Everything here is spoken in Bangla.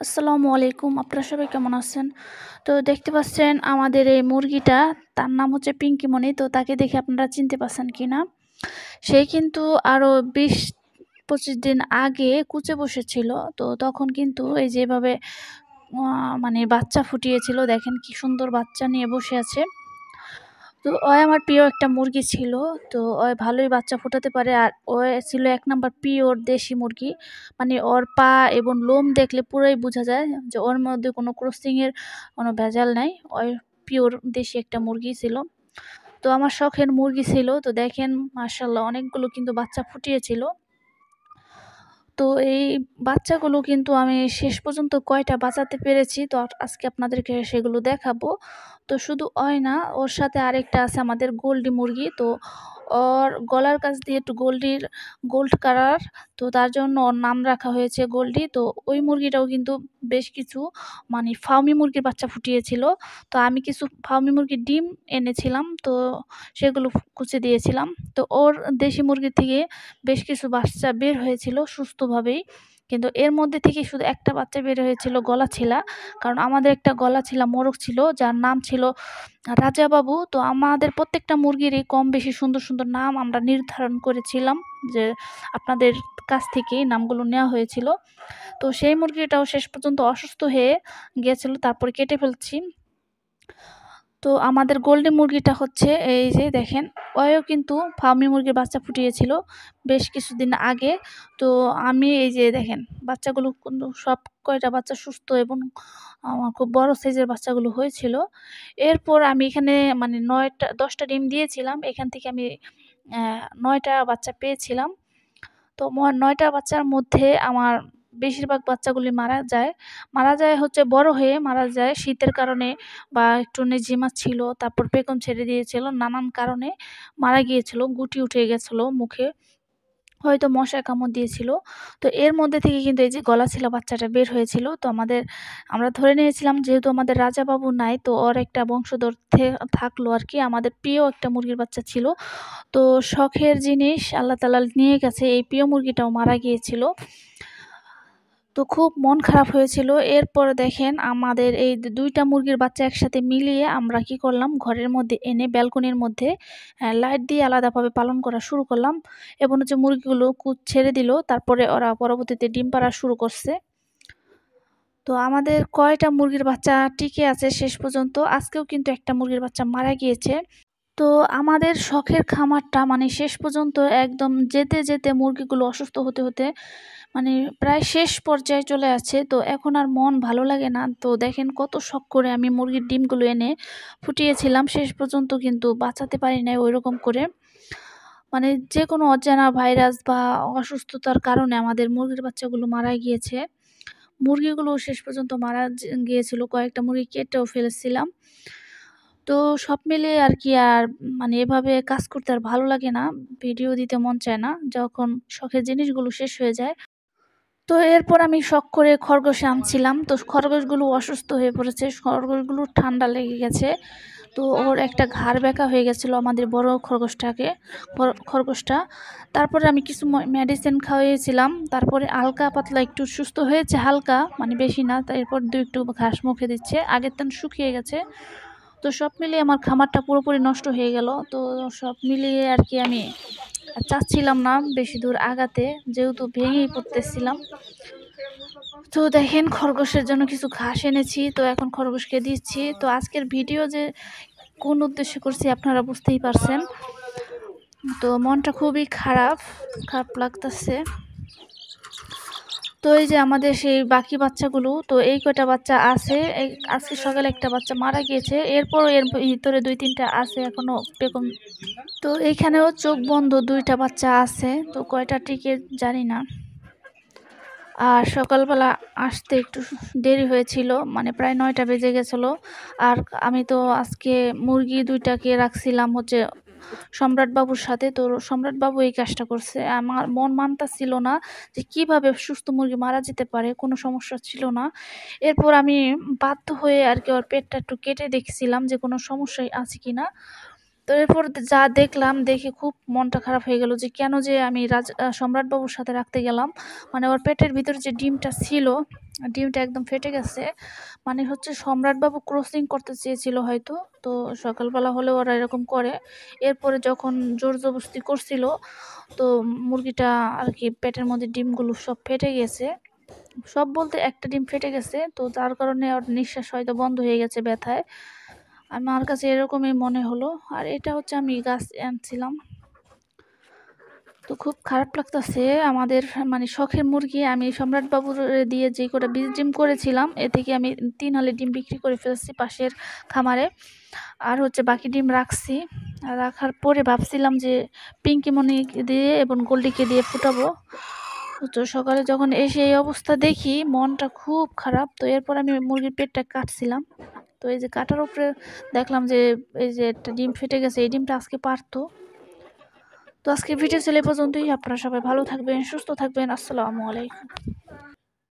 আসসালামু আলাইকুম। আপনারা সবাই কেমন আছেন? তো দেখতে পাচ্ছেন আমাদের এই মুরগিটা, তার নাম হচ্ছে পিঙ্কিমণি। তো তাকে দেখে আপনারা চিনতে পারছেন কিনা? সে কিন্তু আরো ২০-২৫ দিন আগে কুচে বসেছিল। তো তখন কিন্তু এই যে এভাবে মানে বাচ্চা ফুটিয়েছিল। দেখেন কি সুন্দর বাচ্চা নিয়ে বসে আছে। তো আমার প্রিয় একটা মুরগি ছিল। তো ভালোই বাচ্চা ফোটাতে পারে। আর ছিল ১ নাম্বার পিওর দেশি মুরগি। মানে ওর পা এবং লোম দেখলে পুরাই বোঝা যায় যে ওর মধ্যে কোনো ক্রসিং এর কোনো ভেজাল নাই। পিওর দেশি একটা মুরগি ছিল। তো আমার শখের মুরগি ছিল। তো দেখেন মাশাআল্লাহ অনেকগুলো কিন্তু বাচ্চা ফুটিয়েছিল। তো এই বাচ্চাগুলো কিন্তু আমি শেষ পর্যন্ত কয়টা বাঁচাতে পেরেছি, তো আজকে আপনাদেরকে সেগুলো দেখাবো। তো শুধু না, ওর সাথে আরেকটা আছে আমাদের গোল্ডি মুরগি। তো ওর গলার কাছ দিয়ে একটু গোল্ড কালার, তো তার জন্য ওর নাম রাখা হয়েছে গোল্ডি। তো ওই মুরগিটাও কিন্তু বেশ কিছু মানে ফার্মি মুরগির বাচ্চা ফুটিয়েছিল। তো আমি কিছু ফার্মি মুরগির ডিম এনেছিলাম, তো সেগুলো কুচে দিয়েছিলাম। তো ওর দেশি মুরগি থেকে বেশ কিছু বাচ্চা বের হয়েছিল সুস্থভাবেই। কিন্তু এর মধ্যে থেকে শুধু একটা বাচ্চা বের হয়েছিল গলাছিলা। কারণ আমাদের একটা গলাছিলা মোরগ ছিল, যার নাম ছিল রাজা বাবু। তো আমাদের প্রত্যেকটা মুরগিরই কম বেশি সুন্দর, সুন্দর নাম আমরা নির্ধারণ করেছিলাম, যে আপনাদের কাছ থেকেই নামগুলো নেওয়া হয়েছিল। তো সেই মুরগিটাও শেষ পর্যন্ত অসুস্থ হয়ে গিয়েছিল, তারপরে কেটে ফেলছি। তো আমাদের গোল্ডেন মুরগিটা হচ্ছে এই যে দেখেন, ওও কিন্তু ফার্মি মুরগির বাচ্চা ফুটিয়েছিল বেশ কিছুদিন আগে। তো আমি এই যে দেখেন বাচ্চাগুলো কিন্তু সব কয়টা বাচ্চা সুস্থ এবং খুব বড় সাইজের বাচ্চাগুলো হয়েছিল। এরপর আমি এখানে মানে ৯টা ১০টা ডিম দিয়েছিলাম। এখান থেকে আমি ৯টা বাচ্চা পেয়েছিলাম। তো ৯টা বাচ্চার মধ্যে আমার বেশিরভাগ বাচ্চাগুলি মারা যায়। মারা যায় হচ্ছে বড় হয়ে মারা যায় শীতের কারণে, বা একটু ঝিমা ছিল, তারপর পেখম ছেড়ে দিয়েছিল। নানান কারণে মারা গিয়েছিল। গুটি উঠে গেছিল মুখে। হয়তো মশায় কামড় দিয়েছিল। তো এর মধ্যে থেকে কিন্তু এই যে গলাছিলা বাচ্চাটা বের হয়েছিল। তো আমরা ধরে নিয়েছিলাম যেহেতু আমাদের রাজা বাবু নাই, তো ওর একটা বংশধর থাকলো আরকি। আমাদের প্রিয় একটা মুরগির বাচ্চা ছিল। তো শখের জিনিস আল্লাহ তাআলা নিয়ে গেছে। এই প্রিয় মুরগিটাও মারা গিয়েছিল। তো খুব মন খারাপ হয়েছিল। এরপরে দেখেন আমাদের এই ২টা মুরগির বাচ্চা একসাথে মিলিয়ে আমরা কি করলাম, ঘরের মধ্যে এনে ব্যালকনির মধ্যে লাইট দিয়ে আলাদাভাবে পালন করা শুরু করলাম। এবং হচ্ছে মুরগিগুলো কুচ ছেড়ে দিল। তারপরে ওরা পরবর্তীতে ডিম পাড়া শুরু করছে। তো আমাদের কয়টা মুরগির বাচ্চা টিকে আছে শেষ পর্যন্ত। আজকেও কিন্তু একটা মুরগির বাচ্চা মারা গিয়েছে। তো আমাদের শখের খামারটা মানে শেষ পর্যন্ত একদম যেতে, যেতে মুরগিগুলো অসুস্থ হতে, হতে মানে প্রায় শেষ পর্যায়ে চলে আসছে। তো এখন আর মন ভালো লাগে না। তো দেখেন কত শখ করে আমি মুরগির ডিমগুলো এনে ফুটিয়েছিলাম। শেষ পর্যন্ত কিন্তু বাঁচাতে পারি নাই ঐরকম করে। মানে যেকোনো অজানা ভাইরাস বা অসুস্থতার কারণে আমাদের মুরগির বাচ্চাগুলো মারা গিয়েছে। মুরগিগুলো শেষ পর্যন্ত মারা গিয়েছিল। কয়েকটা মুরগি কেটেও ফেলেছিলাম। তো সব মিলিয়ে আরকি মানে এভাবে কাজ করতে আর ভালো লাগে না। ভিডিও দিতে মন চায় না, যখন শখের জিনিসগুলো শেষ হয়ে যায়। তো এরপর আমি শখ করে খরগোশ আনছিলাম। তো খরগোশগুলো অসুস্থ হয়ে পড়েছে। খরগোশগুলোর ঠান্ডা লেগে গেছে। তো ওর একটা ঘাড় ব্যাকা হয়ে গেছিল আমাদের বড় খরগোশটা। তারপরে আমি কিছু মেডিসিন খাওয়িয়েছিলাম। তারপরে হালকা পাতলা একটু সুস্থ হয়েছে হালকা, মানে বেশি না। এরপর একটু ঘাস মুখে দিচ্ছে। আগের থেকে শুকিয়ে গেছে। তো সব মিলিয়ে আমার খামারটা পুরোপুরি নষ্ট হয়ে গেল। তো সব মিলিয়ে আরকি আমি চাচ্ছিলাম না বেশি দূর আগাতে, যেহেতু ভেঙেই পড়তেছিলাম। তো দেখেন খরগোশের জন্য কিছু ঘাস এনেছি। তো এখন খরগোশকে দিচ্ছি। তো আজকের ভিডিও যে কোন উদ্দেশ্যে করছি আপনারা বুঝতেই পারছেন। তো মনটা খুবই খারাপ লাগতেছে। তো এই যে আমাদের সেই বাকি বাচ্চাগুলো, তো এই কয়টা বাচ্চা আছে। আজকে সকালে একটা বাচ্চা মারা গিয়েছে। এরপরও এর ভিতরে ২-৩টা আছে এখনো পেখম। তো এইখানেও চোখ বন্ধ ২টা বাচ্চা আছে। তো কয়টা টিকে জানি না। আর সকালবেলা আসতে একটু দেরি হয়েছিল, মানে প্রায় ৯টা বেজে গেছিলো। আর আমি তো আজকে মুরগি ২টাকে রাখছিলাম হচ্ছে সম্রাট বাবুর সাথে। তো সম্রাট বাবু এই কাজটা করছে। আমার মন মানতাছিল না যে কিভাবে সুস্থ মুরগি মারা যেতে পারে, কোনো সমস্যা ছিল না। এরপর আমি বাধ্য হয়ে আরকি ওর পেটটা একটু কেটে দেখছিলাম যে কোনো সমস্যা আছে কিনা। তো এরপর যা দেখলাম, দেখে খুব মনটা খারাপ হয়ে গেল যে কেন যে আমি সম্রাট বাবুর সাথে রাখতে গেলাম। মানে ওর পেটের ভিতরে যে ডিমটা ছিল, ডিমটা একদম ফেটে গেছে। মানে হচ্ছে সম্রাটবাবু ক্রসিং করতে চেয়েছিল হয়তো। তো সকালবেলা হলে ওরা এরকম করে। এরপরে যখন জোর-জবরদস্তি করছিল, তো মুরগিটা আর কি পেটের মধ্যে ডিমগুলো সব ফেটে গেছে। সব বলতে একটা ডিম ফেটে গেছে। তো যার কারণে ওর নিঃশ্বাস হয়তো বন্ধ হয়ে গেছে ব্যথায়। আমার কাছে এরকমই মনে হলো। আর এটা হচ্ছে আমি গাছ আনছিলাম। তো খুব খারাপ লাগতাছে আমাদের মানে শখের মুরগি আমি সম্রাটবাবুর দিয়ে যে কটা বীজ ডিম করেছিলাম এ থেকে আমি 3 হালি ডিম বিক্রি করে ফেলছি পাশের খামারে। আর হচ্ছে বাকি ডিম রাখছি। আর রাখার পরে ভাবছিলাম যে পিঙ্কিমণিকে দিয়ে এবং গোল্ডিকে দিয়ে ফুটাবো। তো সকালে যখন এসে এই অবস্থা দেখি মনটা খুব খারাপ। তো এরপর আমি মুরগির পেটটা কাটছিলাম। তো এই যে কাটার উপরে দেখলাম যে এই যে একটা ডিম ফেটে গেছে, এই ডিমটা আজকে পারতো। তো আজকের ভিডিও ছিল এ পর্যন্তই। আপনারা সবাই ভালো থাকবেন, সুস্থ থাকবেন। আসসালামু আলাইকুম।